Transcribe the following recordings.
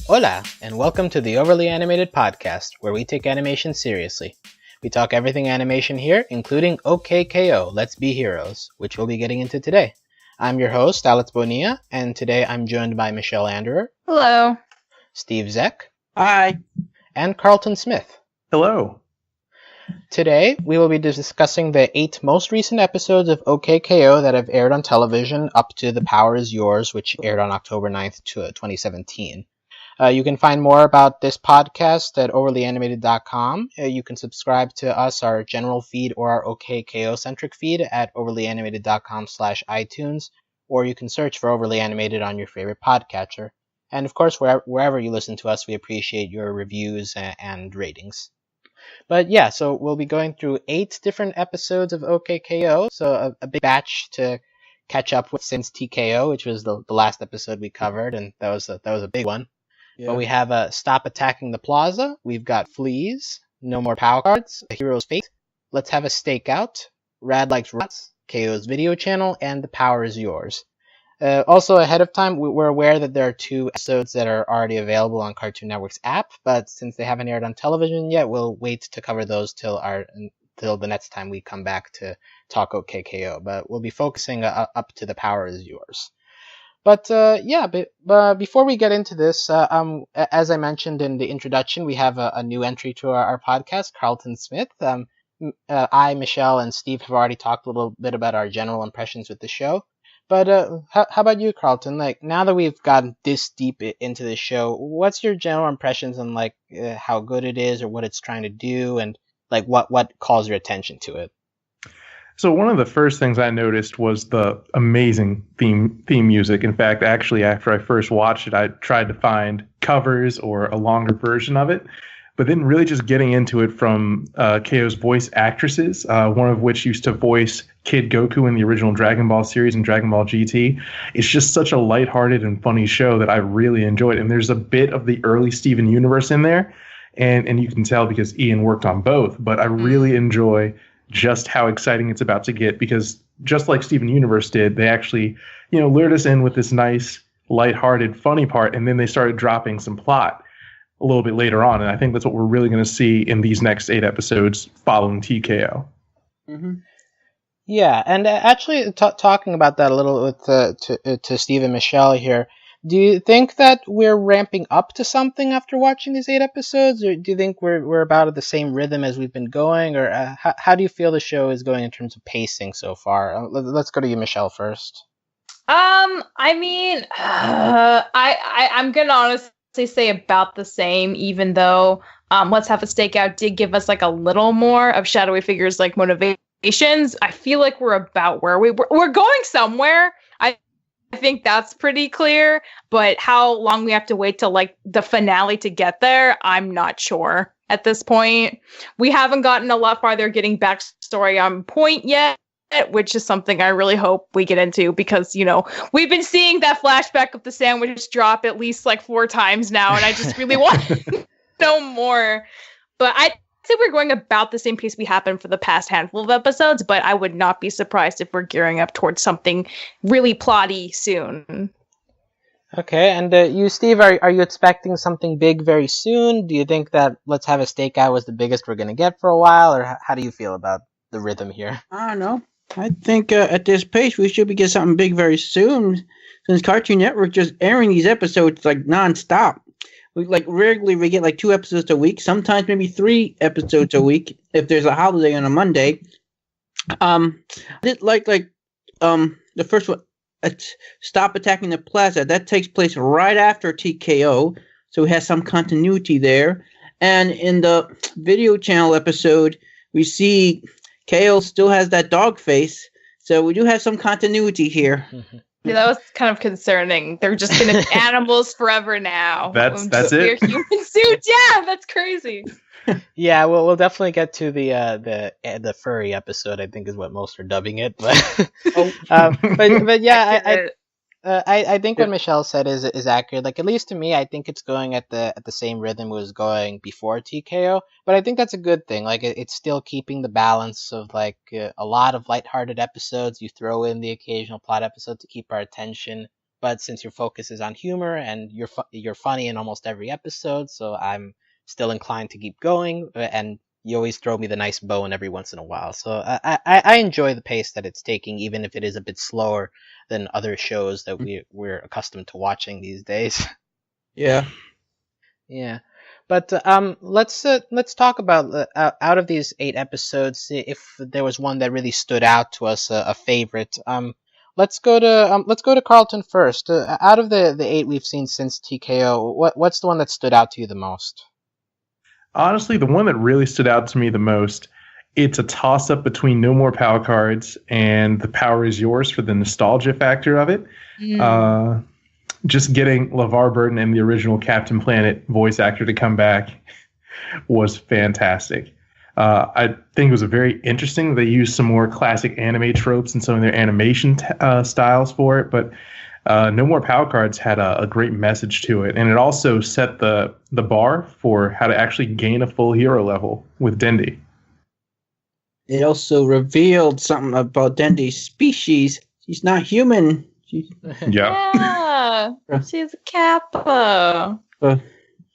Hola, and welcome to the Overly Animated Podcast, where we take animation seriously. We talk everything animation here, including OKKO, Let's Be Heroes, which we'll be getting into today. I'm your host, Alex Bonilla, and today I'm joined by Michelle Anderer. Hello. Steve Zec. Hi. And Carlton Smith. Hello. Today, we will be discussing the 8 most recent episodes of OKKO that have aired on television up to The Power Is Yours, which aired on October 9th, 2017. You can find more about this podcast at overlyanimated.com. You can subscribe to us, our general feed, or our OKKO-centric feed at overlyanimated.com/iTunes, or you can search for Overly Animated on your favorite podcatcher. And of course, wherever you listen to us, we appreciate your reviews and ratings. But yeah, so we'll be going through 8 different episodes of OKKO, so a big batch to catch up with since TKO, which was the last episode we covered, and that was a big one. Yeah. But we have Stop Attacking the Plaza, we've got Fleas, No More Power Cards, A Hero's Fate, Let's Have a Stakeout, Rad Likes Robots, KO's video channel, and The Power Is Yours. Also, ahead of time, we're aware that there are 2 episodes that are already available on Cartoon Network's app, but since they haven't aired on television yet, we'll wait to cover those till the next time we come back to talk OKKO. But we'll be focusing up to The Power Is Yours. But before we get into this, as I mentioned in the introduction, we have a new entry to our podcast, Carlton Smith. I, Michelle, and Steve have already talked a little bit about our general impressions with the show. But how about you, Carlton? Like, now that we've gotten this deep into the show, what's your general impressions on how good it is, or what it's trying to do, and what calls your attention to it? So one of the first things I noticed was the amazing theme music. In fact, actually, after I first watched it, I tried to find covers or a longer version of it. But then really just getting into it from KO's voice actresses, one of which used to voice Kid Goku in the original Dragon Ball series and Dragon Ball GT. It's just such a lighthearted and funny show that I really enjoyed. And there's a bit of the early Steven Universe in there. And you can tell because Ian worked on both. But I really enjoy just how exciting it's about to get, because just like Steven Universe did, they actually, lured us in with this nice, lighthearted, funny part, and then they started dropping some plot a little bit later on, and I think that's what we're really going to see in these next 8 episodes following TKO. Mm-hmm. Yeah, and actually talking about that a little with to Steve and Michelle here, do you think that we're ramping up to something after watching these 8 episodes, or do you think we're about at the same rhythm as we've been going, or how do you feel the show is going in terms of pacing so far? Let's go to you, Michelle, first. I'm gonna honestly say about the same, even though Let's Have a Stakeout did give us a little more of shadowy figures motivations. I feel like we're about where we're going somewhere. I think that's pretty clear, but how long we have to wait till the finale to get there, I'm not sure at this point. We haven't gotten a lot farther getting backstory on point yet, which is something I really hope we get into, because, we've been seeing that flashback of the sandwich drop at least 4 times now, and I just really want to know more. But I'd say we're going about the same pace we have been for the past handful of episodes, but I would not be surprised if we're gearing up towards something really plotty soon. Okay, and you, Steve, are you expecting something big very soon? Do you think that Let's Have a Stakeout was the biggest we're going to get for a while, or how do you feel about the rhythm here? I don't know. I think at this pace we should be getting something big very soon, since Cartoon Network just airing these episodes nonstop. Regularly we get 2 episodes a week, sometimes maybe 3 episodes a week if there's a holiday on a Monday. I did the first one, Stop Attacking the Plaza. That takes place right after TKO, so it has some continuity there. And in the video channel episode, we see KO still has that dog face, so we do have some continuity here. Yeah, that was kind of concerning. They're just going to be animals forever now. That's it. Wear human suits. Yeah, that's crazy. Yeah, we'll definitely get to the furry episode, I think is what most are dubbing it. But but yeah, I think what Michelle said is accurate. At least to me, I think it's going at the same rhythm it was going before TKO. But I think that's a good thing. It's still keeping the balance of a lot of lighthearted episodes. You throw in the occasional plot episode to keep our attention, but since your focus is on humor and you're funny in almost every episode, so I'm still inclined to keep going. And you always throw me the nice bone every once in a while, so I enjoy the pace that it's taking, even if it is a bit slower than other shows that we're accustomed to watching these days. Yeah. Yeah. But let's talk about out of these 8 episodes, if there was one that really stood out to us, a favorite. Let's go to Carlton first. Out of the 8 we've seen since TKO, what's the one that stood out to you the most? Honestly, the one that really stood out to me the most, it's a toss-up between No More Power Cards and The Power Is Yours for the nostalgia factor of it. Just getting LeVar Burton and the original Captain Planet voice actor to come back was fantastic. I think it was very interesting. They used some more classic anime tropes and some of their animation styles for it, but No More Power Cards had a great message to it, and it also set the bar for how to actually gain a full hero level with Dendy. It also revealed something about Dendy's species. She's not human. Yeah, she's a Kappa.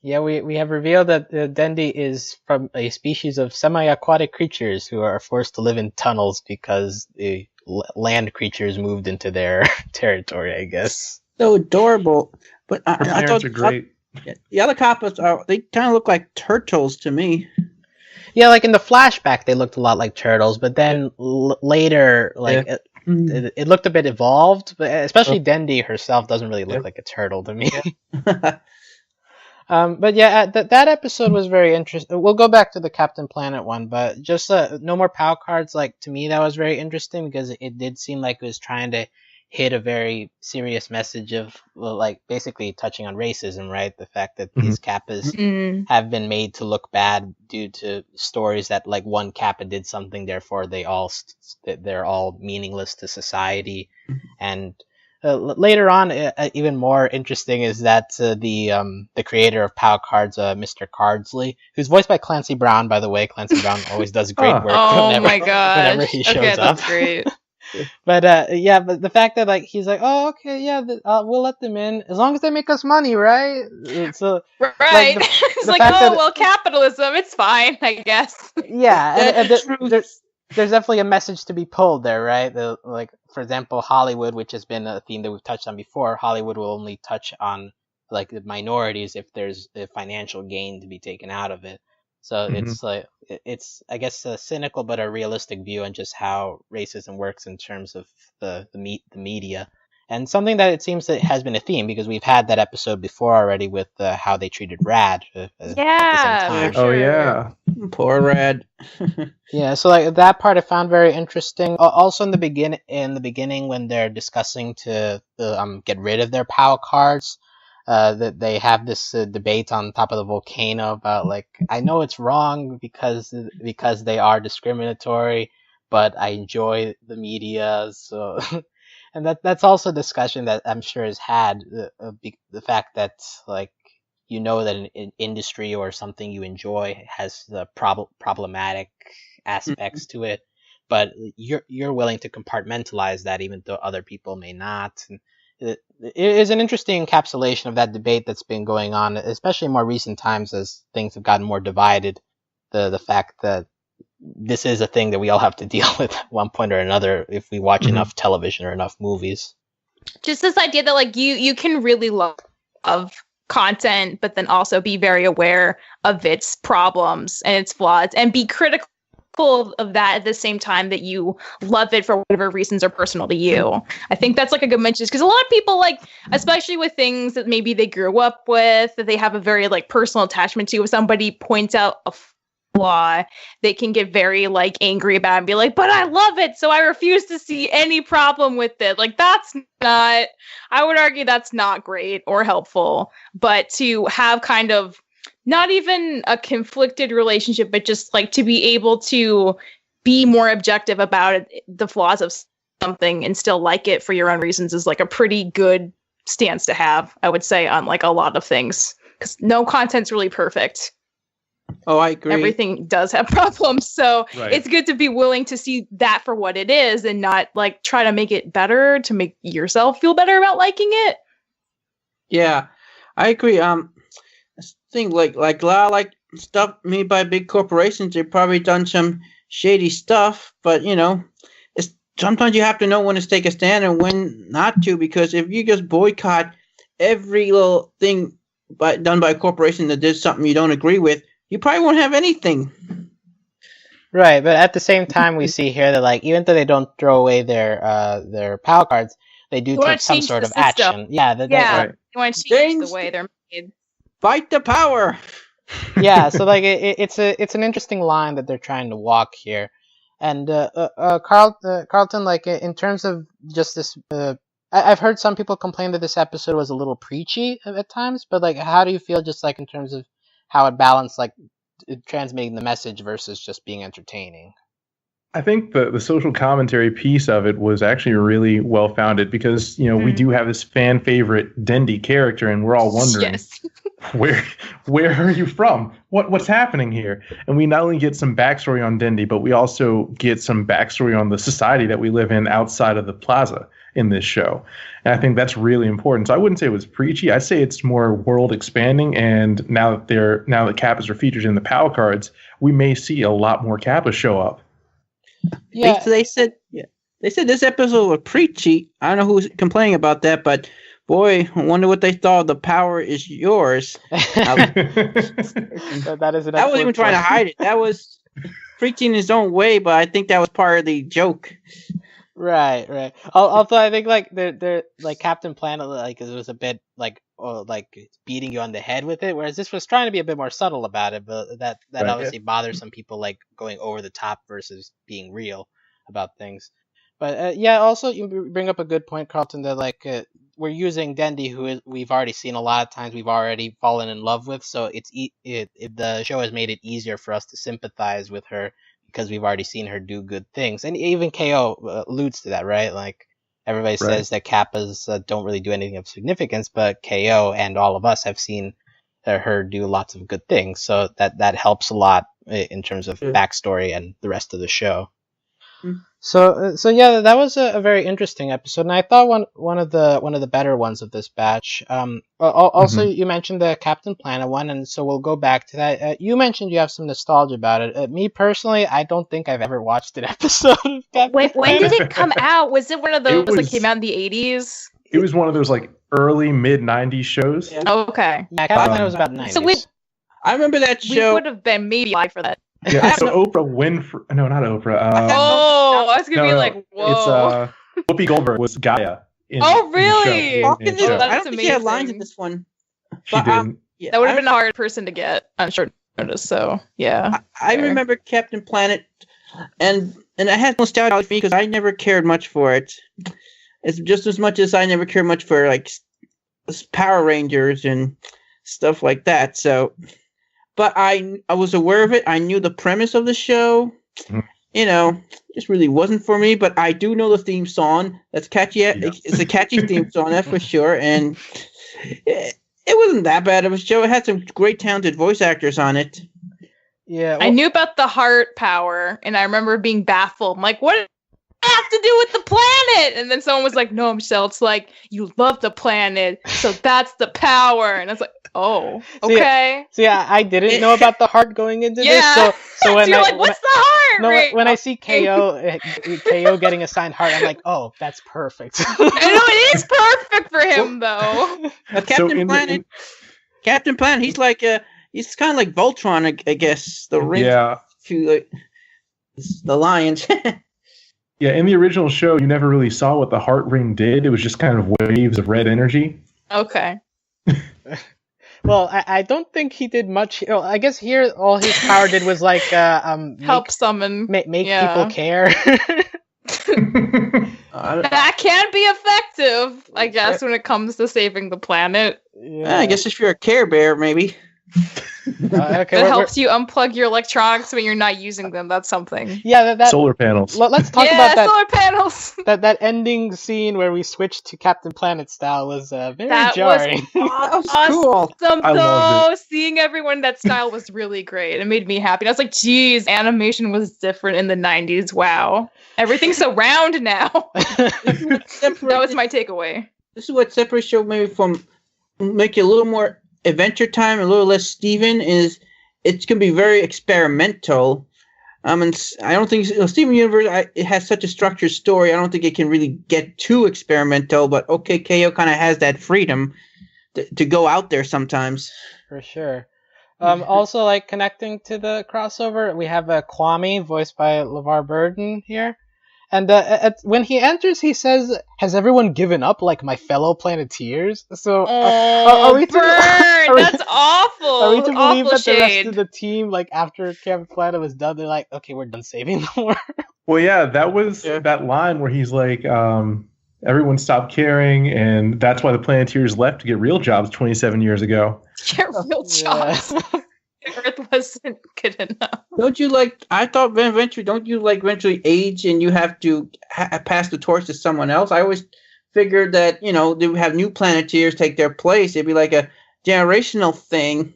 Yeah, we have revealed that Dendy is from a species of semi-aquatic creatures who are forced to live in tunnels because the land creatures moved into their territory, I guess. So adorable. But Her parents are great. The other Kappas they kind of look like turtles to me. Yeah, like in the flashback, they looked a lot like turtles, but then later, like it looked a bit evolved. But especially Dendy herself doesn't really look like a turtle to me. But yeah, that episode was very interesting. We'll go back to the Captain Planet one, but just No More Power Cards. Like, to me, that was very interesting because it did seem like it was trying to hit a very serious message of, well, like, basically touching on racism, right? The fact that these Kappas have been made to look bad due to stories that, like, one Kappa did something, therefore they're all meaningless to society. And later on, even more interesting is that the creator of Power Cards, Mr. Cardsley, who's voiced by Clancy Brown, by the way. Clancy Brown always does great work my gosh. whenever he shows okay, up. That's great. But but the fact that like he's like, oh, okay, yeah, we'll let them in as long as they make us money, right? So right. Like, it's the like, fact oh that, well, capitalism, it's fine, I guess. Yeah, and there's definitely a message to be pulled there, right? Like, for example, Hollywood, which has been a theme that we've touched on before, Hollywood will only touch on like the minorities if there's a financial gain to be taken out of it. So it's like it's I guess a cynical but a realistic view on just how racism works in terms of the media, and something that it seems that has been a theme because we've had that episode before already with how they treated Rad at the same time. Oh yeah, poor Rad. Yeah, so like that part I found very interesting. Also in the beginning when they're discussing to get rid of their power cards. That they have this debate on top of the volcano about like, I know it's wrong because they are discriminatory, but I enjoy the media, so and that's also a discussion that I'm sure is had the fact that like you know that an industry or something you enjoy has the problematic aspects to it, but you're willing to compartmentalize that even though other people may not. And it is an interesting encapsulation of that debate that's been going on, especially in more recent times as things have gotten more divided. The fact that this is a thing that we all have to deal with at one point or another if we watch enough television or enough movies. Just this idea that like you can really love content, but then also be very aware of its problems and its flaws and be critical of that at the same time that you love it for whatever reasons are personal to you. I think that's like a good mention because a lot of people like, especially with things that maybe they grew up with, that they have a very like personal attachment to, if somebody points out a flaw, they can get very like angry about it and be like, but I love it, so I refuse to see any problem with it. Like that's not, I would argue that's not great or helpful, but to have kind of not even a conflicted relationship, but just like to be able to be more objective about it, the flaws of something and still like it for your own reasons is like a pretty good stance to have, I would say, on like a lot of things, because no content's really perfect. Oh, I agree. Everything does have problems, so Right. it's good to be willing to see that for what it is and not like try to make it better to make yourself feel better about liking it. Yeah, I agree. Thing like a lot of like stuff made by big corporations. They've probably done some shady stuff, but it's sometimes you have to know when to take a stand and when not to. Because if you just boycott every little thing done by a corporation that did something you don't agree with, you probably won't have anything. Right, but at the same time, we see here that like even though they don't throw away their power cards, they do You wanna take some change sort the of system. action. Yeah, Yeah, Right. you want to change Things- the way they're made. Fight the power. yeah. So like it's an interesting line that they're trying to walk here, and Carlton, like in terms of just this, I've heard some people complain that this episode was a little preachy at times, but like how do you feel just like in terms of how it balanced like transmitting the message versus just being entertaining? I think the social commentary piece of it was actually really well founded because we do have this fan favorite Dendy character, and we're all wondering Yes. where are you from? What's happening here? And we not only get some backstory on Dendy, but we also get some backstory on the society that we live in outside of the plaza in this show. And I think that's really important. So I wouldn't say it was preachy. I'd say it's more world expanding. And now that Kappas are featured in the power cards, we may see a lot more Kappas show up. Yeah, They said this episode was preachy. I don't know who's complaining about that, but boy, I wonder what they thought. The power is yours. that is an I wasn't even excellent trying to point. hide it. That was preaching in his own way, but I think that was part of the joke. Right. Although I think like they're like Captain Planet like it was a bit like beating you on the head with it, whereas this was trying to be a bit more subtle about it. But that Right. obviously bothers some people, like going over the top versus being real about things. But yeah, also you bring up a good point, Carlton, that like we're using Dendy, we've already seen a lot of times, we've already fallen in love with, so the show has made it easier for us to sympathize with her because we've already seen her do good things, and even KO alludes to that, right? Like everybody Right. says that Kappas don't really do anything of significance, but KO and all of us have seen her do lots of good things, so that helps a lot in terms of backstory and the rest of the show. So yeah, that was a very interesting episode, and I thought one of the better ones of this batch. Also, you mentioned the Captain Planet one, and so we'll go back to that. You mentioned you have some nostalgia about it. Me personally, I don't think I've ever watched an episode of Captain When Planet. did it come out? Was it one of those that was- came out in the 80s? It was one of those like early mid 90s shows. Yeah. Oh, okay. Yeah, Captain Planet was about 90s. So I remember that we show. would have been maybe alive for that. Yeah, so Oprah Winfrey, no, not Oprah. Oh, I was gonna be like, whoa. It's Whoopi Goldberg was Gaia. Oh, in the really? show, Talking in the this, show. That's I don't think she had lines amazing. in this one. She But, didn't. Yeah, That would have been a hard person to get on short notice. So yeah. I Fair. remember Captain Planet, and it has nostalgia for me because I never cared much for it. It's just as much as I never cared much for like Power Rangers and stuff like that. So, but I was aware of it. I knew the premise of the show. Mhm. Just really wasn't for me. But I do know the theme song. That's catchy. Yeah. It's a catchy theme song, that's for sure. And it wasn't that bad of a show. It had some great talented voice actors on it. Yeah, I knew about the heart power, and I remember being baffled. I'm like, what does it have to do with the planet? And then someone was like, no, Michelle, it's like, you love the planet, so that's the power. And I was like, oh, See, okay. So yeah, I didn't know about the heart going into Yeah. this. So when You're I like, what's the heart? no, Right? when I see KO getting a signed heart, I'm like, oh, that's perfect. I know it is perfect for him, though. Captain Planet. Captain Planet. He's like he's kind of like Voltron, I guess. The ring Yeah. to the lions. Yeah, in the original show, you never really saw what the heart ring did. It was just kind of waves of red energy. Okay. Well, I don't think he did much. I guess here all his power did was like Help summon. make yeah. people care. That can be effective, I guess, when it comes to saving the planet. Yeah. I guess if you're a Care Bear, maybe. Okay, That helps you unplug your electronics when you're not using them. That's something. Yeah, Solar panels. Let's talk about that. Solar panels. That ending scene where we switched to Captain Planet style was very That jarring. was That was cool. awesome, I loved though. Seeing everyone in that style was really great. It made me happy. I was like, geez, animation was different in the 90s. Wow. Everything's so round now. That was my takeaway. This is what separates show maybe from make it a little more Adventure Time, a little less Steven, is it's going to be very experimental. And I don't think Steven Universe it has such a structured story. I don't think it can really get too experimental. But OK, KO kind of has that freedom to go out there sometimes. For sure. Also, like connecting to the crossover, we have Kwame, voiced by LeVar Burton here. And when he enters, he says, "Has everyone given up, like my fellow Planeteers?" So, are we That's awful. Are we to believe that shade. the rest of the team, like after Camp Planet was done, they're like, "Okay, we're done saving the world"? Well, yeah, that was that line where he's like, everyone stopped caring, and that's why the Planeteers left to get real jobs 27 years ago. Get real jobs. Earth wasn't good enough. Don't you like? I thought eventually, don't you like eventually age and you have to pass the torch to someone else? I always figured that they would have new Planeteers take their place. It'd be like a generational thing,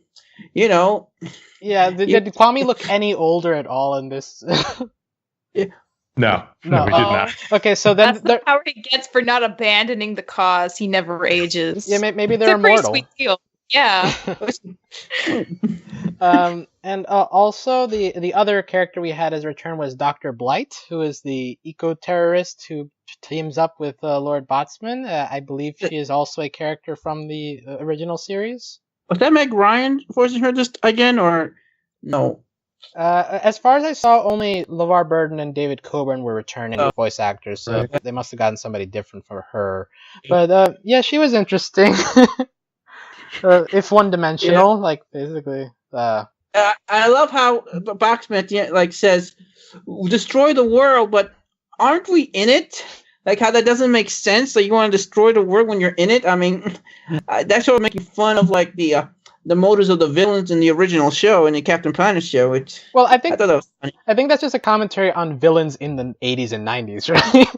Yeah. Did Kwame look any older at all in this? No, we did not. Okay, so then that's how he gets for not abandoning the cause. He never ages. Yeah, maybe they're immortal. Pretty sweet deal. Yeah. And also the other character we had as return was Dr. Blight, who is the eco-terrorist who teams up with Lord Botsman. I believe she is also a character from the original series. Was that Meg Ryan voicing her just again, or no? As far as I saw, only LeVar Burton and David Coburn were returning voice actors, so they must have gotten somebody different for her. But yeah, she was interesting. If one-dimensional, like basically. I love how Boxman at the end, says, "Destroy the world," but aren't we in it? Like how that doesn't make sense. Like you want to destroy the world when you're in it. I mean, that's sort of making fun of like the motives of the villains in the original show and the Captain Planet show. I thought that was funny. I think that's just a commentary on villains in the 80s and 90s, right?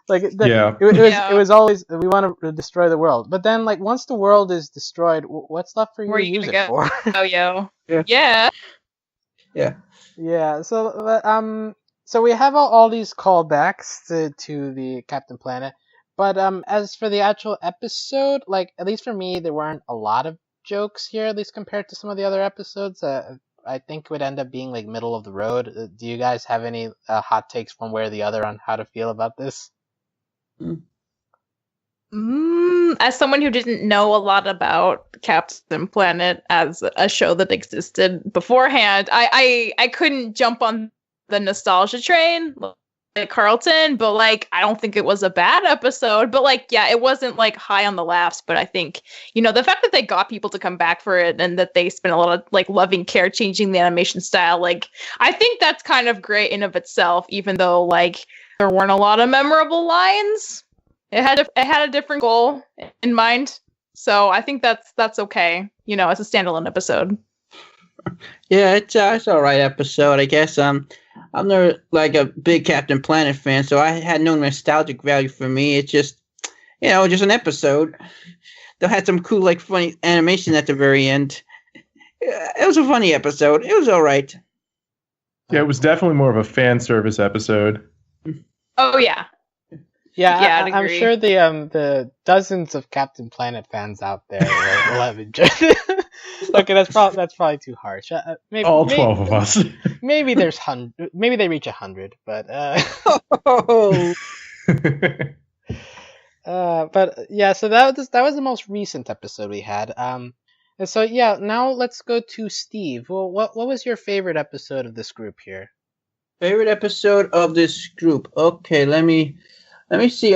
It was always we want to destroy the world, but then once the world is destroyed, what's left for you to use it for? Oh, yeah. So we have all these callbacks to the Captain Planet, but as for the actual episode, at least for me, there weren't a lot of jokes here, at least compared to some of the other episodes. I think it would end up being middle of the road. Do you guys have any hot takes one way or the other on how to feel about this? As someone who didn't know a lot about Captain Planet as a show that existed beforehand, I couldn't jump on the nostalgia train like Carlton, but I don't think it was a bad episode, but it wasn't high on the laughs. But I think the fact that they got people to come back for it and that they spent a lot of loving care changing the animation style, I think that's kind of great in of itself, even though there weren't a lot of memorable lines. It had a different goal in mind, so I think that's okay. As a standalone episode. Yeah, it's all right episode, I guess. I'm never a big Captain Planet fan, so I had no nostalgic value for me. It's just just an episode. They had some cool funny animation at the very end. It was a funny episode. It was all right. Yeah, it was definitely more of a fan service episode. Oh yeah. Yeah, I'm sure the dozens of Captain Planet fans out there will have enjoyed it. Okay, that's probably too harsh. Maybe, all 12 of us. Maybe there's maybe they reach 100, but but yeah. So that was the most recent episode we had. And so yeah, now let's go to Steve. Well, what was your favorite episode of this group here? Favorite episode of this group. Okay, let me see.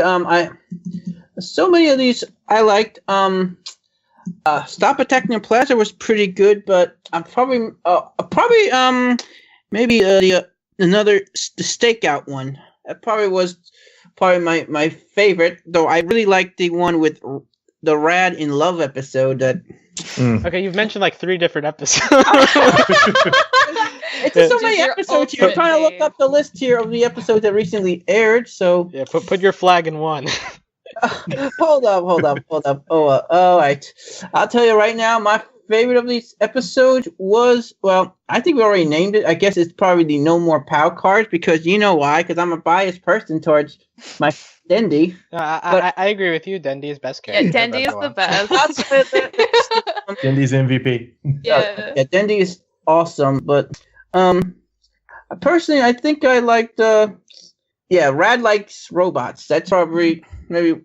So many of these I liked. Stop Attacking the Plaza was pretty good, but I'm probably maybe the stakeout one. That probably was my favorite. Though I really liked the one with the Rad in Love episode. That Okay, you've mentioned like 3 different episodes. It's just so Just many your episodes here. I'm trying to look ultimate up the list here of the episodes that recently aired. So Yeah, put your flag in one. hold up. Oh, all right. I'll tell you right now, my favorite of these episodes was, well, I think we already named it. I guess it's probably the No More Pow cards, because you know why? Because I'm a biased person towards my Dendy. I agree with you. Dendy is best Yeah, character. Dendy is the best. Dendy's MVP. Yeah. Yeah, Dendy is awesome, but personally, I think I liked Rad likes robots. That's probably maybe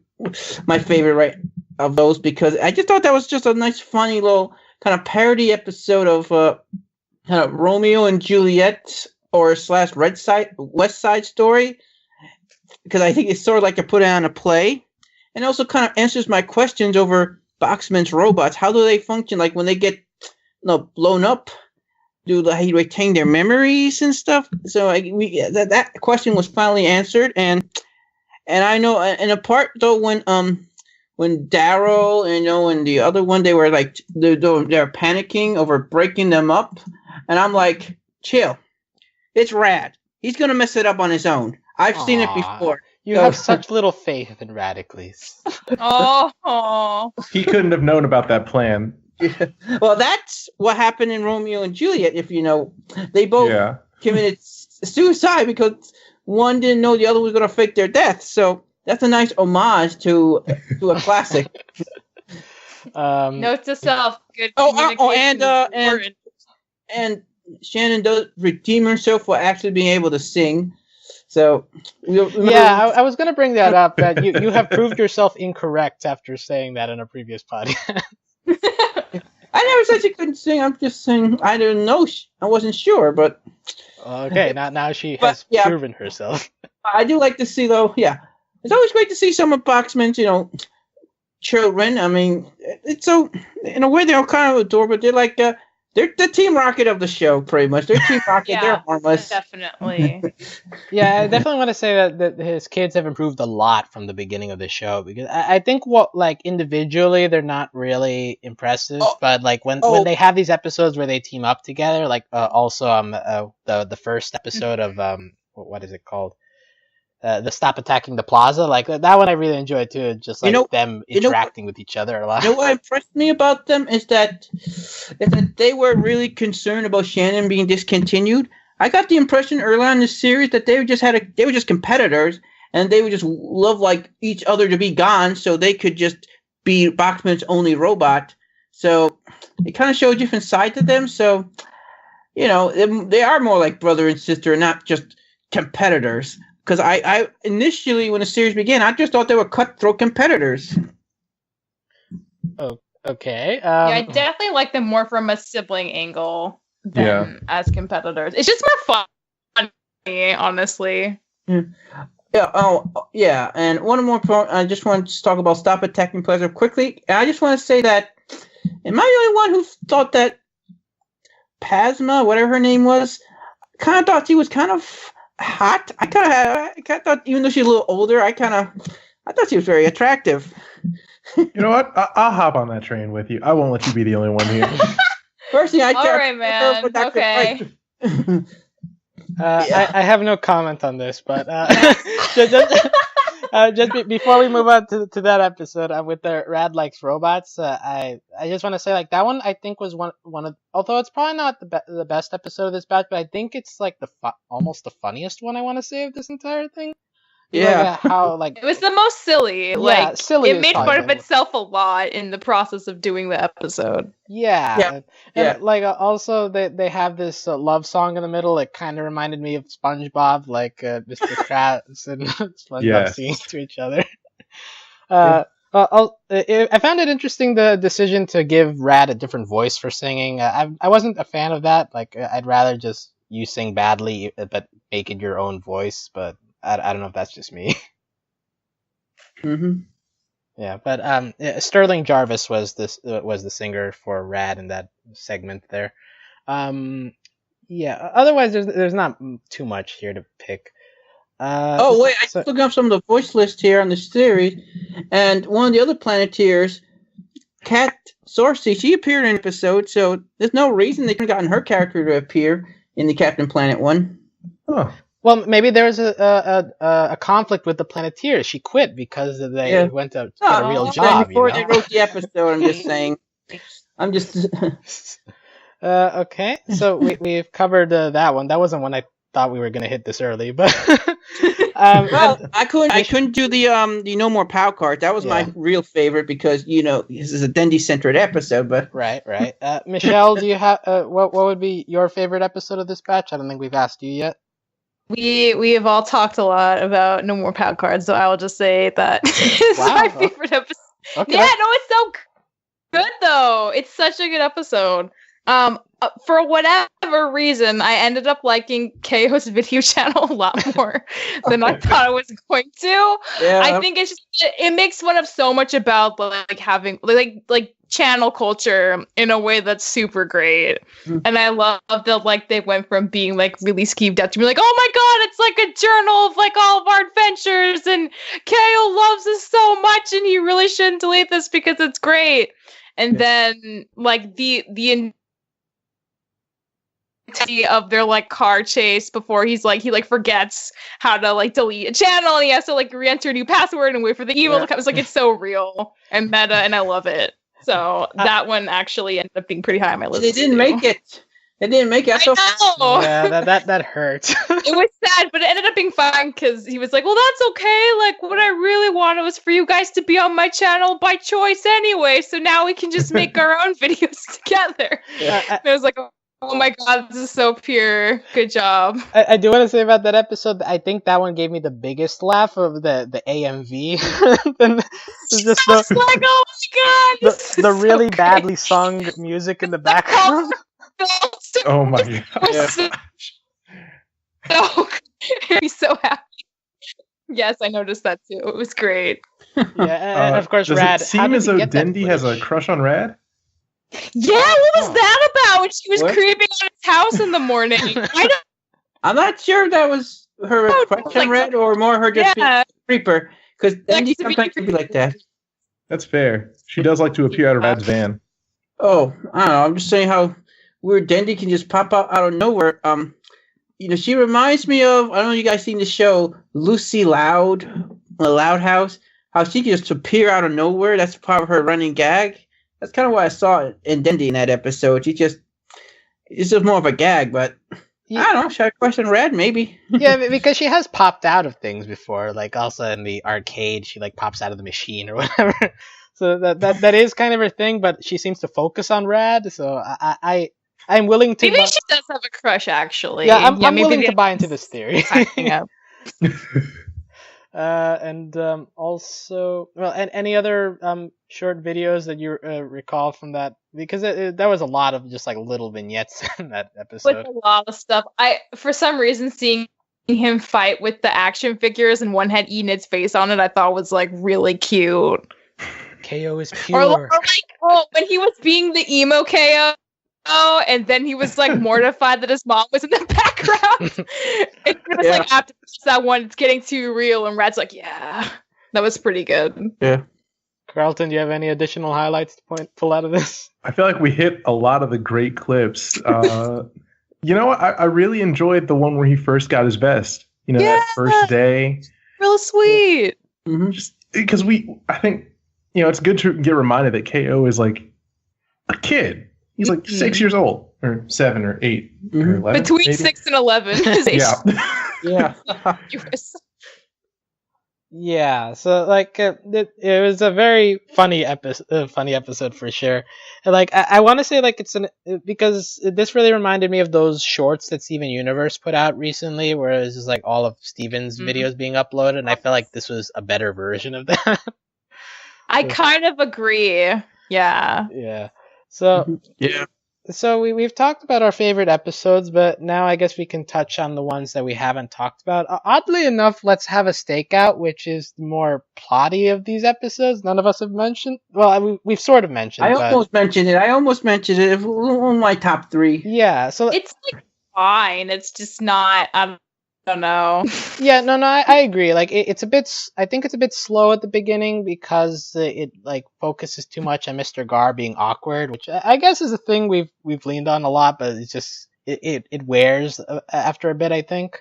my favorite of those, because I just thought that was just a nice, funny little kind of parody episode of kind of Romeo and Juliet or / West Side Story, because I think it's sort of like to put it on a play, and also kind of answers my questions over Boxman's robots. How do they function? Like when they get blown up, do they retain their memories and stuff? So that question was finally answered, and I know in a part though when Daryl and the other one, they were like they're panicking over breaking them up, and I'm like, chill, it's Rad. He's gonna mess it up on his own. I've seen it before. You have such little faith in Radicles. Oh. He couldn't have known about that plan. Yeah. Well, that's what happened in Romeo and Juliet. If you know, they both committed suicide because one didn't know the other was going to fake their death. So that's a nice homage to a classic. Note to self: good communication is important. And Shannon does redeem herself for actually being able to sing. So I was going to bring that up. That you have proved yourself incorrect after saying that in a previous podcast. I never said she couldn't sing. I'm just saying I didn't know. I wasn't sure, but okay. Now she has proven herself. I do like to see, though. Yeah, it's always great to see some of Boxman's, children. I mean, it's so in a way they're kind of adorable. They're like they're the Team Rocket of the show, pretty much. They're Team Rocket. They're harmless. Definitely. Yeah, I definitely want to say that his kids have improved a lot from the beginning of the show, because I think individually they're not really impressive, but like when they have these episodes where they team up together, like the first episode of what is it called? The Stop Attacking the Plaza, like that one I really enjoyed too. Just like them interacting with each other a lot. What impressed me about them is that they were really concerned about Shannon being discontinued. I got the impression early on in the series that they were just competitors, and they would just love like each other to be gone, so they could just be Boxman's only robot. So it kind of showed a different side to them. So they are more like brother and sister, and not just competitors. Because I initially, when the series began, I just thought they were cutthroat competitors. Oh, okay. I definitely like them more from a sibling angle than as competitors. It's just more fun, honestly. Yeah. Oh, yeah. And one more point, I just want to talk about Stop Attacking Plaza quickly. And I just want to say that, am I the only one who thought that Pasma, whatever her name was, kind of thought she was kind of hot? I kind of thought, even though she's a little older, I thought she was very attractive. You know what? I'll hop on that train with you. I won't let you be the only one here. First thing all right, man. Okay. I have no comment on this, but just before we move on to that episode with the Rad Likes Robots, I just want to say, like, that one I think was one of, although it's probably not the best episode of this batch, but I think it's like almost the funniest one I want to say of this entire thing. Yeah, how like it was the most silly. Yeah, like silly. It made fun of itself a lot in the process of doing the episode. Yeah. Like also they have this love song in the middle. It kind of reminded me of SpongeBob, like Mr. Krabs and SpongeBob singing to each other. I found it interesting, the decision to give Rad a different voice for singing. I wasn't a fan of that. Like I'd rather just you sing badly, but make it your own voice. But I don't know if that's just me. Mm-hmm. Yeah, but Sterling Jarvis was the singer for Rad in that segment there. Yeah. Otherwise, there's not too much here to pick. I just looking up some of the voice lists here on the series, and one of the other Planeteers Cat Sorcy, she appeared in an episode, so there's no reason they couldn't have gotten her character to appear in the Captain Planet one. Oh. Well, maybe there was a conflict with the Planeteers. She quit because they went to get a real job. Before they wrote the episode, I'm just saying. I'm just. Okay, so we've covered that one. That wasn't one I thought we were going to hit this early, but well, I couldn't do the No More Pow card. That was my real favorite because this is a Dendy centered episode. But right. Michelle, do you have what would be your favorite episode of this batch? I don't think we've asked you yet. We have all talked a lot about No More Pow cards, so I will just say that it's my favorite episode. Okay. Yeah, no, it's so good though. It's such a good episode. For whatever reason, I ended up liking KO's video channel a lot more than I thought I was going to. Yeah. I think it's just it makes fun of so much about like having like channel culture in a way that's super great. Mm-hmm. And I love that like they went from being like really skeeved out to be like, oh my god, it's like a journal of like all of our adventures and KO loves us so much and he really shouldn't delete this because it's great. And then like the of their like car chase before he forgets how to like delete a channel and he has to like re-enter a new password and wait for the email to come. It's like it's so real and meta and I love it. So that one actually ended up being pretty high on my list. They didn't make it. They didn't make it. I know. Yeah, that hurt. It was sad, but it ended up being fun because he was like, well, that's okay. Like, what I really wanted was for you guys to be on my channel by choice anyway. So now we can just make our own videos together. Yeah. And it was like, oh my god, this is so pure. Good job. I do want to say about that episode, I think that one gave me the biggest laugh of the AMV. It's just like, oh my god. The really so badly sung music in the background. Oh my god. So he's so happy. Yes, I noticed that too. It was great. Yeah, and of course, Rad. Does it seem as though Dendy has a crush on Rad? Yeah, what was that about when she was creeping on his house in the morning? I'm not sure if that was her crush on Rad or more her just being a creeper. Because Dendy sometimes can be like that. That's fair. She does like to appear out of Rad's van. Oh, I don't know. I'm just saying how weird Dendy can just pop out of nowhere. She reminds me of, I don't know if you guys seen the show Lucy Loud, the Loud House. How she can just appear out of nowhere. That's part of her running gag. That's kind of what I saw in Dendy in that episode. It's just more of a gag, but I don't know. Should I question Rad? Maybe. Yeah, because she has popped out of things before. Like also in the arcade, she like pops out of the machine or whatever. So that is kind of her thing, but she seems to focus on Rad. So I'm willing to. Maybe she does have a crush, actually. Yeah, I'm willing to buy into this theory. And also, well, and any other short videos that you recall from that? Because there was a lot of just like little vignettes in that episode. With a lot of stuff. For some reason, seeing him fight with the action figures and one had Enid's face on it, I thought was like really cute. KO is pure. Or like, when he was being the emo KO. And then he was like mortified that his mom was in the background. It was like after that one, it's getting too real, and Rad's like, "Yeah, that was pretty good." Yeah. Carlton, do you have any additional highlights to pull out of this? I feel like we hit a lot of the great clips. I really enjoyed the one where he first got his vest. That first day. Real sweet. Mm-hmm. Just because I think it's good to get reminded that KO is like a kid. He's like 6 years old, or 7 or 8, or 11. Between maybe? 6 and 11. Yeah. Yeah. So like it was a very funny episode for sure. And like I want to say like because this really reminded me of those shorts that Steven Universe put out recently, where it was just like all of Steven's videos being uploaded, and I felt like this was a better version of that. I kind of agree. Yeah. Yeah. So So we've talked about our favorite episodes, but now I guess we can touch on the ones that we haven't talked about. Oddly enough, Let's Have a Stakeout, which is the more plotty of these episodes. None of us have mentioned. Well, we've sort of mentioned. I almost mentioned it. It was one of my top 3. Yeah, so it's like fine. It's just not. don't know. Yeah, no, I agree. Like it's a bit. I think it's a bit slow at the beginning because it like focuses too much on Mr. Gar being awkward, which I guess is a thing we've leaned on a lot, but it's just it wears after a bit, I think.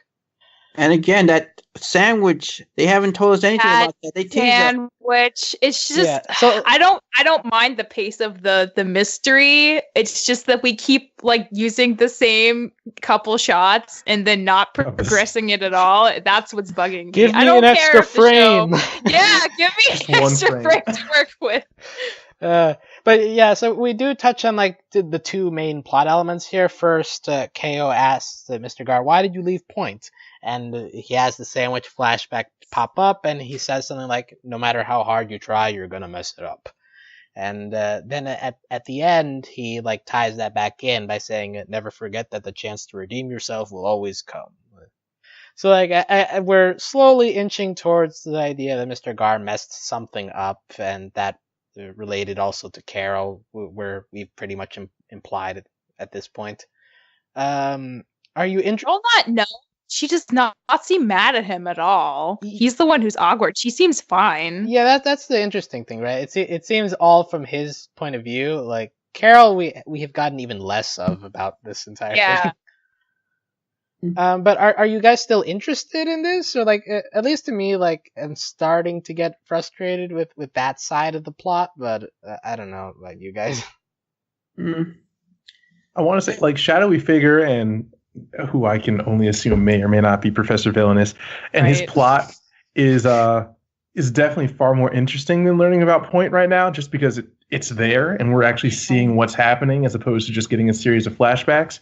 And again, that sandwich, they haven't told us anything That about that. They tease us. sandwich. It's just Yeah, so- I don't mind the pace of the mystery. It's just that we keep like using the same couple shots and then not progressing it at all. That's what's bugging me. Give me I don't an care extra if the show- frame. Yeah, give me Just an one extra frame. frame to work with. But yeah, so we do touch on like the two main plot elements here. First, KO asks Mr. Gar, "Why did you leave Point?" And he has the sandwich flashback pop up, and he says something like, "No matter how hard you try, you're gonna mess it up." And then at the end, he like ties that back in by saying, "Never forget that the chance to redeem yourself will always come." So like we're slowly inching towards the idea that Mr. Gar messed something up, and that related also to Carol, where we've pretty much implied at this point. Are you interested? Well, no. She does not seem mad at him at all. He's the one who's awkward. She seems fine. Yeah, that's the interesting thing, right? It seems all from his point of view. Like Carol, we have gotten even less of about this entire thing. But are you guys still interested in this, or like at least to me, like I'm starting to get frustrated with that side of the plot, but I don't know about you guys. I want to say like shadowy figure and who I can only assume may or may not be Professor Villainous, and his plot is definitely far more interesting than learning about Point right now, just because it's there and we're actually seeing what's happening as opposed to just getting a series of flashbacks.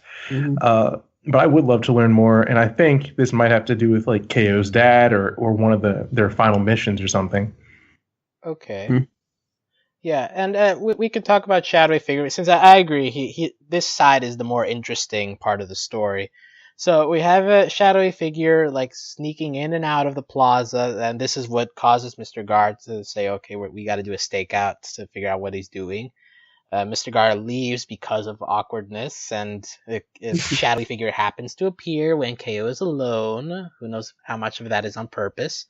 But I would love to learn more, and I think this might have to do with like KO's dad or one of their final missions or something. Okay. Yeah, and we could talk about shadowy figure since I agree. He this side is the more interesting part of the story. So we have a shadowy figure like sneaking in and out of the plaza, and this is what causes Mr. Gar to say, "Okay, we got to do a stakeout to figure out what he's doing." Mr. Gar leaves because of awkwardness, and a shadowy figure happens to appear when KO is alone. Who knows how much of that is on purpose?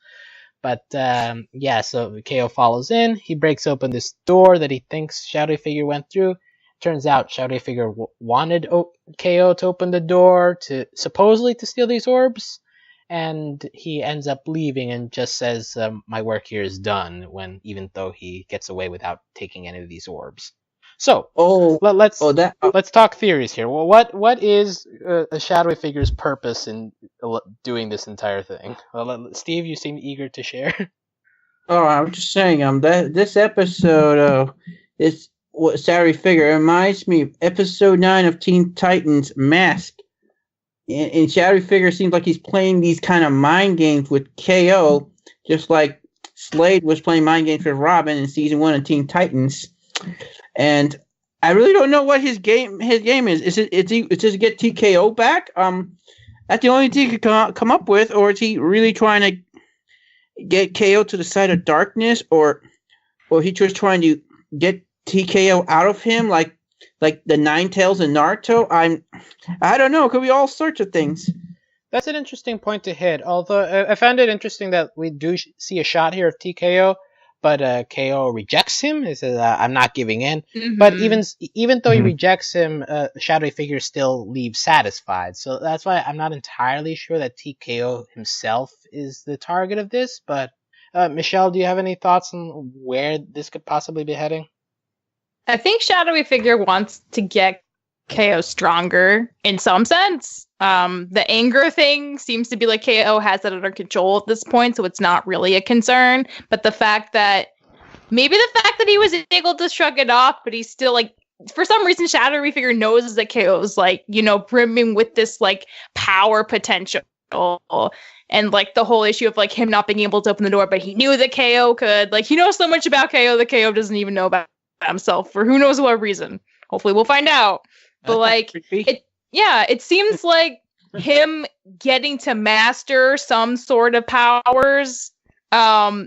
But yeah, so KO follows in. He breaks open this door that he thinks shadowy figure went through. Turns out shadowy figure wanted KO to open the door to supposedly to steal these orbs, and he ends up leaving and just says, "My work here is done." When even though he gets away without taking any of these orbs. So let's talk theories here. Well, what is a shadowy figure's purpose in doing this entire thing? Well, Steve, you seem eager to share. Oh, I'm just saying, that this episode, is what shadowy figure reminds me of episode 9 of Teen Titans Mask. And shadowy figure seems like he's playing these kind of mind games with KO, just like Slade was playing mind games with Robin in season 1 of Teen Titans. And I really don't know what his game is. Is it to get TKO back? That's the only thing he could come up with, or is he really trying to get KO to the side of darkness, or he just trying to get TKO out of him, like the Nine Tails in Naruto? I don't know. It could be all sorts of things. That's an interesting point to hit. Although I found it interesting that we do see a shot here of TKO. But KO rejects him. He says, "I'm not giving in." Mm-hmm. But even though he rejects him, shadowy figure still leaves satisfied. So that's why I'm not entirely sure that TKO himself is the target of this. But Michelle, do you have any thoughts on where this could possibly be heading? I think shadowy figure wants to get KO stronger in some sense. The anger thing seems to be like KO has it under control at this point, so it's not really a concern. But the fact that he was able to shrug it off, but he's still like, for some reason, shadowy figure knows that KO is like, brimming with this like power potential. And like the whole issue of like him not being able to open the door, but he knew that KO could. Like he knows so much about KO that KO doesn't even know about himself for who knows what reason. Hopefully we'll find out. But like it seems like him getting to master some sort of powers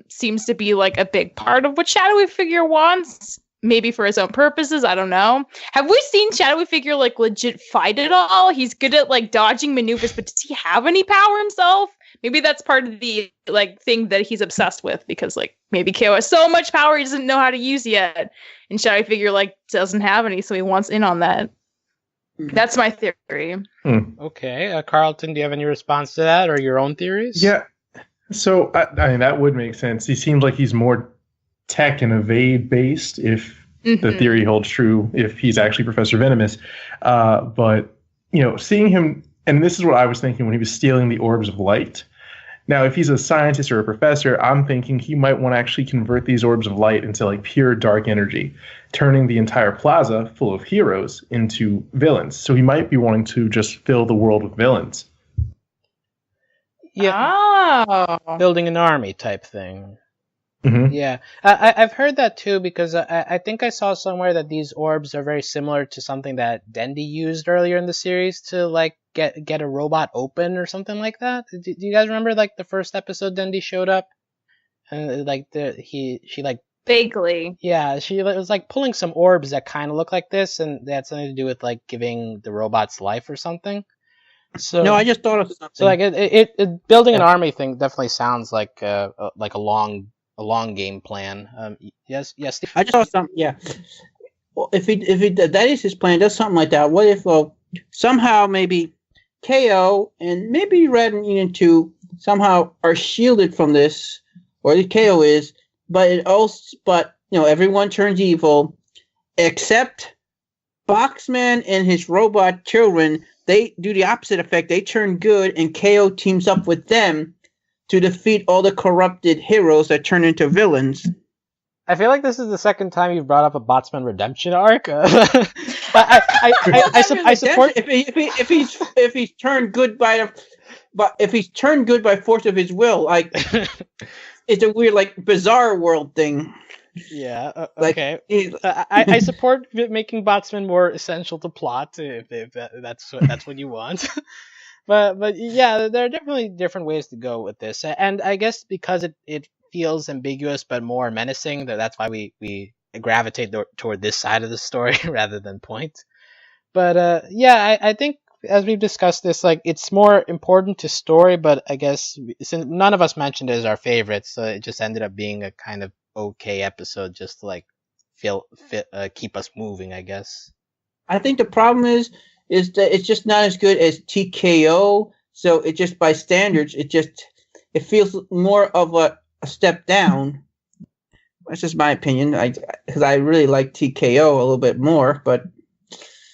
seems to be like a big part of what shadowy figure wants. maybe for his own purposes. I don't know. Have we seen Shadowy Figure like legit fight at all? He's good at like dodging maneuvers, but does he have any power himself? Maybe that's part of the like thing that he's obsessed with, because like maybe KO has so much power he doesn't know how to use yet, and Shadowy Figure like doesn't have any, so he wants in on that. That's my theory. Okay, Carlton, do you have any response to that or your own theories? Yeah. So I mean that would make sense. He seems like he's more tech and evade based, if the theory holds true, if he's actually Professor Venomous. But seeing him, and this is what I was thinking when he was stealing the orbs of light. Now, if he's a scientist or a professor, I'm thinking he might want to actually convert these orbs of light into like pure dark energy, turning the entire plaza full of heroes into villains. So he might be wanting to just fill the world with villains. Yeah. Oh. Building an army type thing. Mm-hmm. Yeah, I've heard that too, because I think I saw somewhere that these orbs are very similar to something that Dendy used earlier in the series to like get a robot open or something like that. Do you guys remember like the first episode Dendy showed up and like she like Vaguely. Yeah, she was like pulling some orbs that kind of look like this, and they had something to do with like giving the robots life or something. So No, I just thought of something. so like it building an army thing definitely sounds like a long game plan. Yes. Steve? I just saw something. Yeah. Well, if that is his plan, does something like that. What if somehow maybe KO and maybe Red and Eden 2 somehow are shielded from this, or the KO is, but everyone turns evil except Boxman and his robot children. They do the opposite effect. They turn good, and KO teams up with them to defeat all the corrupted heroes that turn into villains. I feel like this is the second time you've brought up a Botsman redemption arc. But I support if he's turned good if he's turned good by force of his will, like it's a weird like bizarre world thing. Yeah. Like, okay. I support making Botsman more essential to plot if that's what you want. But yeah, there are definitely different ways to go with this, and I guess because it feels ambiguous but more menacing, that's why we gravitate toward this side of the story rather than point. But yeah, I think as we've discussed this, like it's more important to story, but I guess since none of us mentioned it as our favorites, so it just ended up being a kind of okay episode just to like keep us moving, I guess. I think the problem is that it's just not as good as TKO. So it just by standards, it feels more of a step down. That's just my opinion. Because I really like TKO a little bit more, but.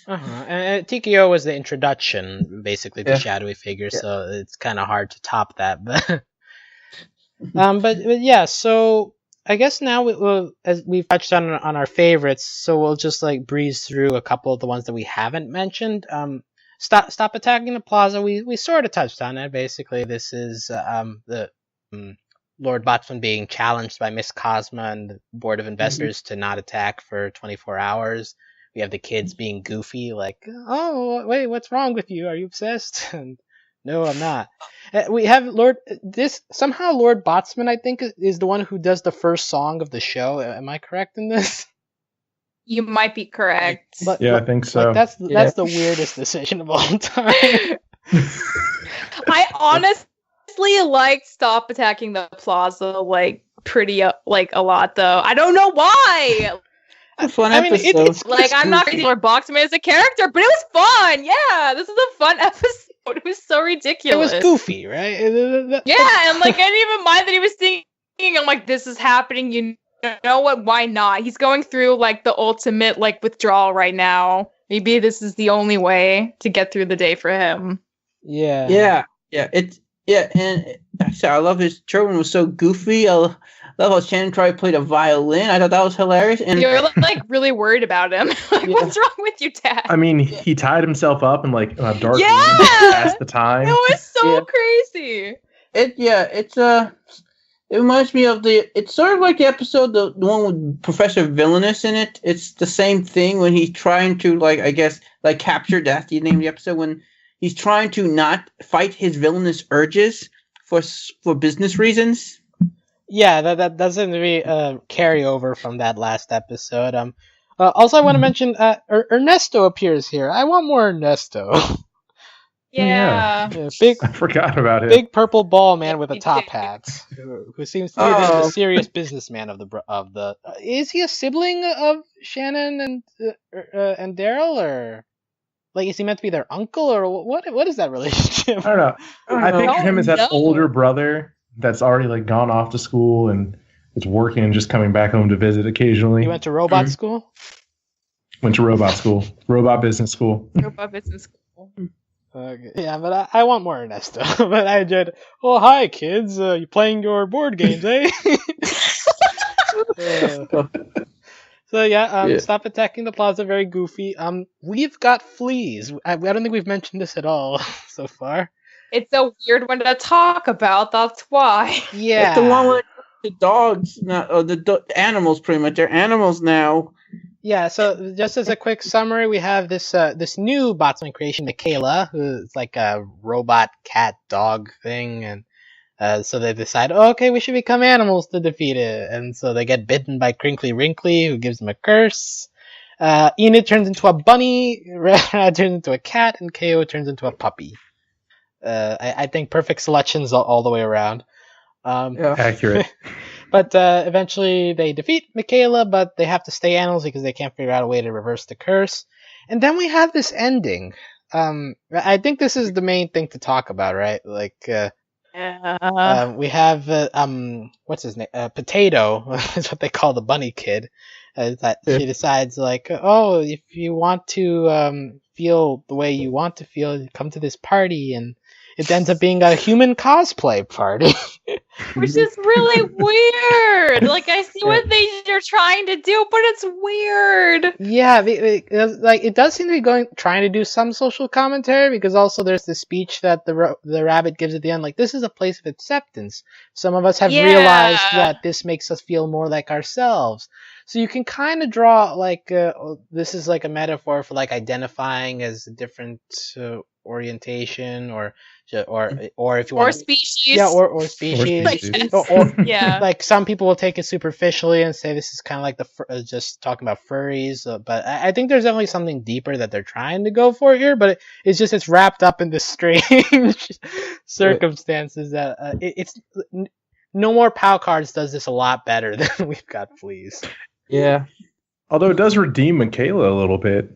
And TKO was the introduction, basically, to Shadowy Figure, so it's kind of hard to top that. But but yeah, so I guess now as we've touched on our favorites, so we'll just like breeze through a couple of the ones that we haven't mentioned. Stop Attacking the Plaza. We sort of touched on it. Basically, this is the Lord Botsman being challenged by Miss Cosma and the Board of Investors to not attack for 24 hours. We have the kids being goofy, like, oh, wait, what's wrong with you? Are you obsessed? And no, I'm not. We have Lord Botsman, I think, is the one who does the first song of the show. Am I correct in this? You might be correct. But I think so. Like, that's the weirdest decision of all time. I honestly liked Stop Attacking the Plaza like pretty like a lot though. I don't know why. Fun episode. It's like I'm not crazy Lord Boxman as a character, but it was fun. Yeah, this is a fun episode. It was so ridiculous. It was goofy, right? Yeah, and like I didn't even mind that he was singing. I'm like, this is happening. You know what? Why not? He's going through like the ultimate like withdrawal right now. Maybe this is the only way to get through the day for him. Yeah. And I love his children was so goofy. I love how Shannon tried to play the violin. I thought that was hilarious. And you're like really worried about him. Like, what's wrong with you, Dad? I mean, he tied himself up in like a dark room to pass the time. It was so crazy. It reminds me of it's sort of like the episode, the one with Professor Villainous in it. It's the same thing when he's trying to capture, that's the name of the episode, when he's trying to not fight his villainous urges for business reasons. Yeah, that doesn't be carryover from that last episode. Also, I want to mention Ernesto appears here. I want more Ernesto. Yeah. Yeah, big I forgot about it. big purple ball man with a Me top too. hat, who seems to be the Oh. serious businessman of the. Is he a sibling of Shannon and Daryl, or like is he meant to be their uncle, or what is that relationship? I don't know. I think of him as that No. older brother that's already like gone off to school and is working and just coming back home to visit occasionally. He went to robot school. Went to robot school, robot business school. Robot business school. Okay. Yeah, but I want more Ernesto. But I enjoyed it. Oh, hi, kids. You playing your board games, eh? So yeah, stop attacking the plaza. Very goofy. We've got fleas. I don't think we've mentioned this at all so far. It's a weird one to talk about. That's why. Yeah. It's the one with the dogs, animals, pretty much. They're animals now. Yeah, so just as a quick summary, we have this new botsman creation, Michaela, who's like a robot cat dog thing, and so they decide, okay, we should become animals to defeat it, and so they get bitten by Crinkly Wrinkly, who gives them a curse. Enid turns into a bunny, Rad turns into a cat, and KO turns into a puppy. I think perfect selections all the way around. Accurate. But eventually they defeat Michaela, but they have to stay animals because they can't figure out a way to reverse the curse. And then we have this ending. I think this is the main thing to talk about, right? Like, we have what's his name? Potato is what they call the bunny kid. That she decides like, oh, if you want to feel the way you want to feel, come to this party, and it ends up being a human cosplay party. Which is really weird. Like, I see what they're trying to do, but it's weird. Yeah, like it does seem to be trying to do some social commentary, because also there's the speech that the rabbit gives at the end, like, this is a place of acceptance. Some of us have realized that this makes us feel more like ourselves. So you can kind of draw like this is like a metaphor for like identifying as a different orientation, or if you want species. Yeah, or species. Yeah. Like some people will take it superficially and say this is kind of like just talking about furries, but I think there's definitely something deeper that they're trying to go for here, but it's wrapped up in this strange circumstances that it's No More POW Cards does this a lot better than We've Got Fleas. Yeah. Although it does redeem Michaela a little bit.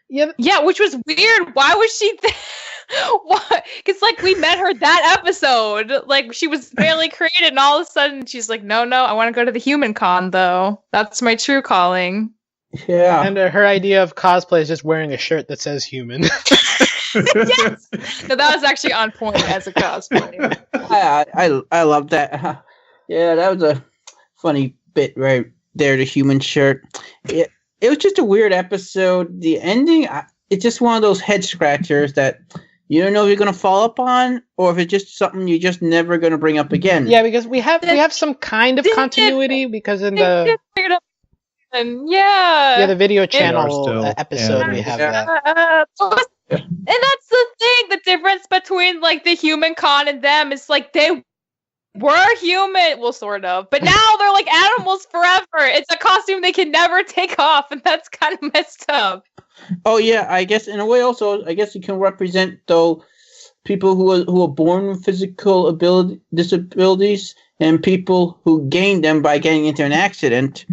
Yeah, which was weird. Why was she what? Because like we met her that episode, like she was barely created, and all of a sudden she's like, no, I want to go to the human con though. That's my true calling. Yeah. And her idea of cosplay is just wearing a shirt that says human. Yes. No, that was actually on point as a cosplay. I love that. Yeah, that was a funny bit right there. The human shirt. It was just a weird episode. The ending, it's just one of those head scratchers that you don't know if you're going to follow up on, or if it's just something you're just never going to bring up again. Yeah, because we have some kind of continuity, because in the the video channel episode we have that. And that's the thing. The difference between like the human con and them is like they were human, well, sort of, but now they're like animals forever. It's a costume they can never take off, and that's kind of messed up. Oh yeah, I guess in a way also, I guess it can represent though people who are born with physical disabilities, and people who gain them by getting into an accident.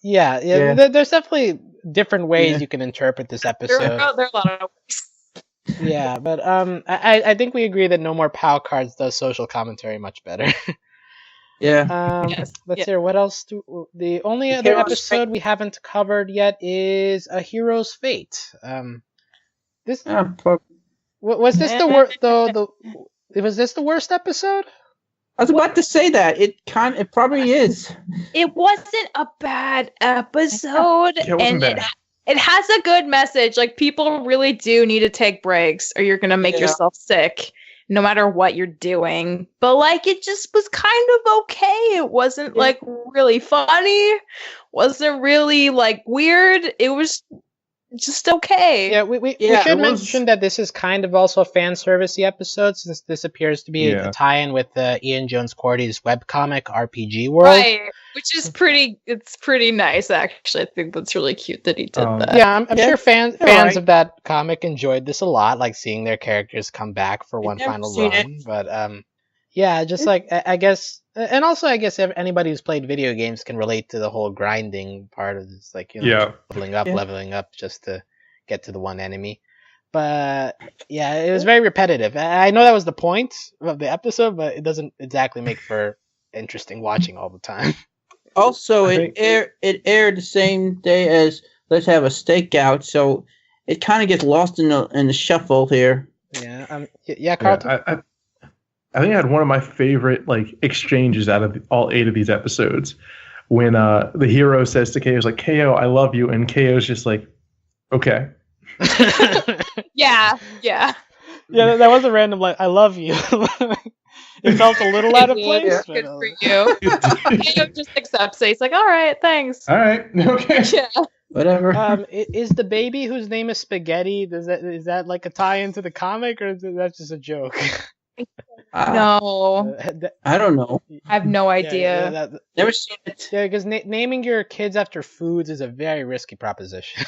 Yeah. There's definitely different ways you can interpret this episode. There are a lot of ways. Yeah, but I think we agree that No More POW Cards does social commentary much better. Yeah. Let's hear what else. The only other episode we haven't covered yet is A Hero's Fate. Was this the worst? Was this the worst episode? I was about to say that it probably is. It wasn't a bad episode, and it has a good message. Like, people really do need to take breaks, or you're gonna make yourself sick, no matter what you're doing. But like, it just was kind of okay. It wasn't like really funny. Wasn't really like weird. It was just okay. Yeah, we Yeah, should it was- mention that this is kind of also a fan servicey episode, since this appears to be Yeah. a tie-in with Ian Jones Cordy's webcomic RPG World. Right, which is it's pretty nice actually. I think that's really cute that he did that. Yeah, I'm Yeah, sure fans right. of that comic enjoyed this a lot, like seeing their characters come back for one never final seen run. But yeah, just like I guess, and also I guess anybody who's played video games can relate to the whole grinding part of this, like Yeah. leveling up just to get to the one enemy. But yeah, it was very repetitive. I know that was the point of the episode, but it doesn't exactly make for interesting watching all the time. Also, I it think- aired the same day as Let's Have a Stakeout, so it kind of gets lost in the shuffle here. Yeah, yeah, Carlton. Yeah, I think I had one of my favorite like exchanges out of all 8 of these episodes when the hero says to KO's like, "KO, I love you," and KO's just like, "Okay." Yeah. Yeah, that was a random like, I love you. It felt a little out of place. Good but, for you. He just accepts it. He's like, all right, thanks. All right. Okay. Yeah. Whatever. Is the baby whose name is Spaghetti? Is that like a tie into the comic, or is that just a joke? No, I don't know. I have no idea. Yeah, Never seen it. because naming your kids after foods is a very risky proposition.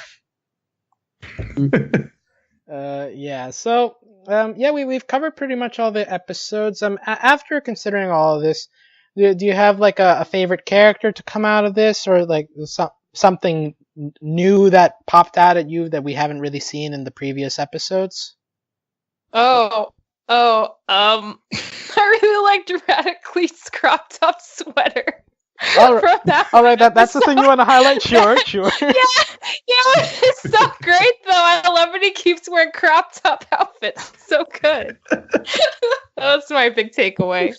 Yeah. So, yeah, we've covered pretty much all the episodes. After considering all of this, do you have like a favorite character to come out of this, or like something new that popped out at you that we haven't really seen in the previous episodes? I really liked Radicle's crop top sweater. All right, From that all right, that's the thing you want to highlight. Sure. yeah, it's so great though. I love when he keeps wearing crop top outfits. It's so good. That's my big takeaway.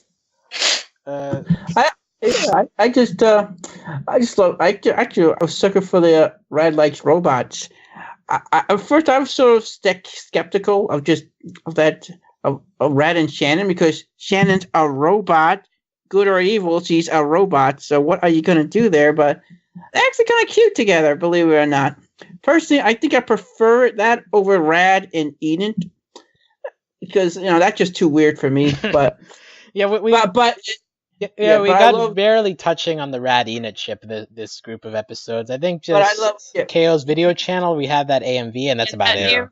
I just love. Actually, I was sucker for the Rad Likes robots. At first, I was sort of skeptical of Rad and Shannon, because Shannon's a robot, good or evil. She's a robot. So what are you going to do there? But they're actually kind of cute together, believe it or not. Personally, I think I prefer that over Rad and Eden, because that's just too weird for me. But yeah, we but I got love- barely touching on the Rad Enid ship this group of episodes. I think But I just love- KO's video channel, we have that AMV, and that's about it. Yeah.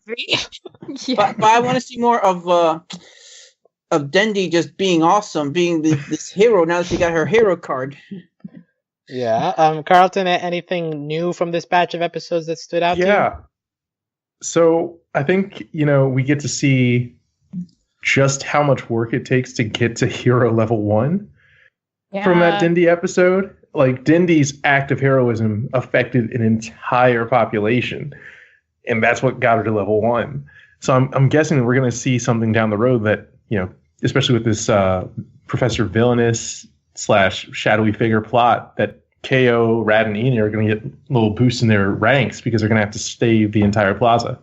but I want to see more of Dendi just being awesome, being this hero. Now that she got her hero card. Yeah. Carlton, anything new from this batch of episodes that stood out to you? Yeah. So I think, we get to see just how much work it takes to get to hero level 1 from that Dindy episode. Like, Dindy's act of heroism affected an entire population, and that's what got her to level 1. So I'm guessing we're going to see something down the road that, especially with this Professor Villainous / shadowy figure plot, that KO, Rad, and Enid are going to get a little boost in their ranks because they're going to have to stave the entire plaza.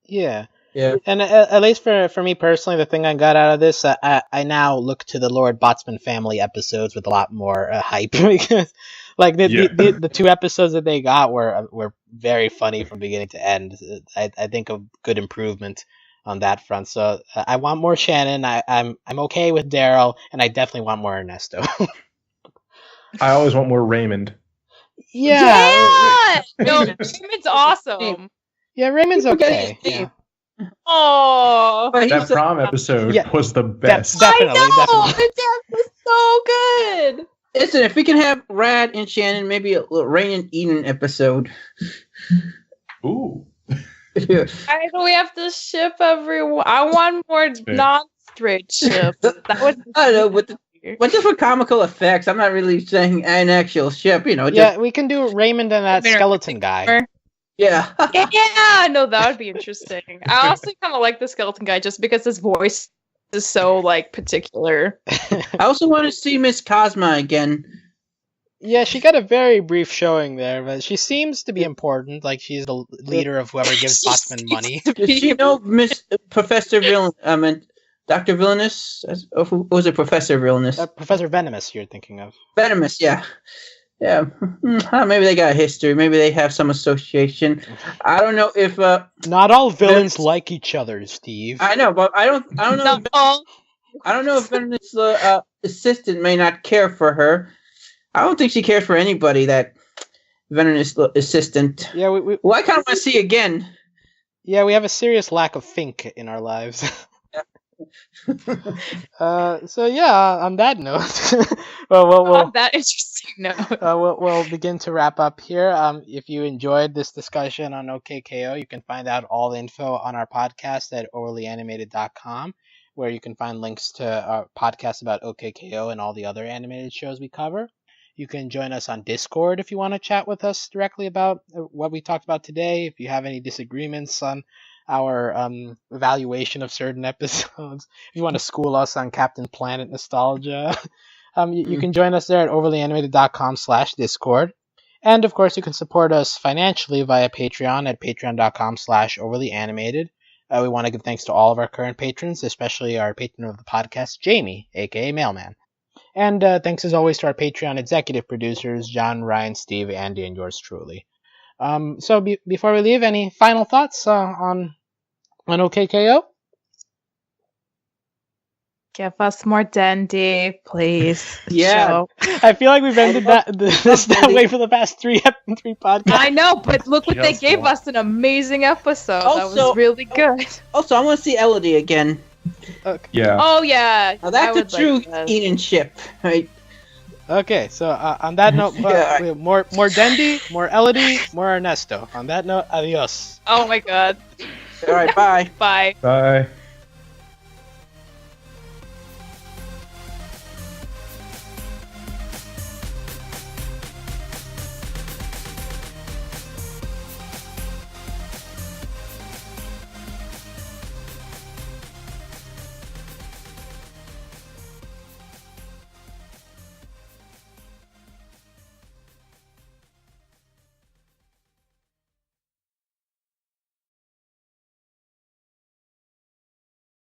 Yeah. Yeah. And at least for me personally, the thing I got out of this, I now look to the Lord Botsman family episodes with a lot more hype, because like the 2 episodes that they got were very funny from beginning to end. I think a good improvement on that front. So I want more Shannon. I'm okay with Daryl, and I definitely want more Ernesto. I always want more Raymond. Yeah. No, Raymond's awesome. Yeah, Raymond's You forget okay. his name. Yeah. Oh, But That he's prom episode Yeah. was the best. Definitely, I know. definitely. That was so good. listen, if we can have Rad and Shannon, maybe a little Rain and Eden episode. Ooh. Why do we have to ship everyone? I want more fair. non-straight ships. That would. I don't know, but just for comical effects. I'm not really saying an actual ship. Just, Yeah, we can do Raymond and that skeleton guy. yeah. Yeah, no, that would be interesting. I also kind of like the skeleton guy just because his voice is so particular. I also want to see Miss Cosma again. Yeah, she got a very brief showing there, but she seems to be important. Like, she's the leader of whoever gives Botsman money. Does she know Miss Professor Villain? I mean, Dr. Villainous? Or who was it? Professor Villainous? Professor Venomous, you're thinking of. Venomous, yeah. Yeah, maybe they got a history. Maybe they have some association. I don't know if Not all villains like each other, Steve. I know, but I don't know. No. I don't know if Venom's assistant may not care for her. I don't think she cares for anybody. That Venom's assistant. Yeah, Well, I kind of want to see again. Yeah, we have a serious lack of think in our lives. So yeah, on that note, On that interesting note. we'll begin to wrap up here. If you enjoyed this discussion on OKKO, you can find out all the info on our podcast at overlyanimated.com, where you can find links to our podcast about OKKO and all the other animated shows we cover. You can join us on Discord if you want to chat with us directly about what we talked about today. If you have any disagreements on our evaluation of certain episodes, if you want to school us on Captain Planet nostalgia, you can join us there at overlyanimated.com/Discord. And of course, you can support us financially via Patreon at patreon.com/overlyanimated. We want to give thanks to all of our current patrons, especially our patron of the podcast, Jamie, aka Mailman. And thanks as always to our Patreon executive producers, John, Ryan, Steve, Andy, and yours truly. So before we leave, any final thoughts on OKKO? Give us more Dendy, please. Yeah. Show. I feel like we've ended this that way for the past three podcasts. I know, but look what they Just gave one. us, an amazing episode. That Also- was really good. Also, I want to see Elodie again. Yeah. Oh, yeah. Now, that's I a would true like that. Eden ship, right? Okay, so on that note, Yeah. we have more Dendi, more Elodie, more Ernesto. On that note, adios. Oh, my God. All right, bye. Bye. Bye.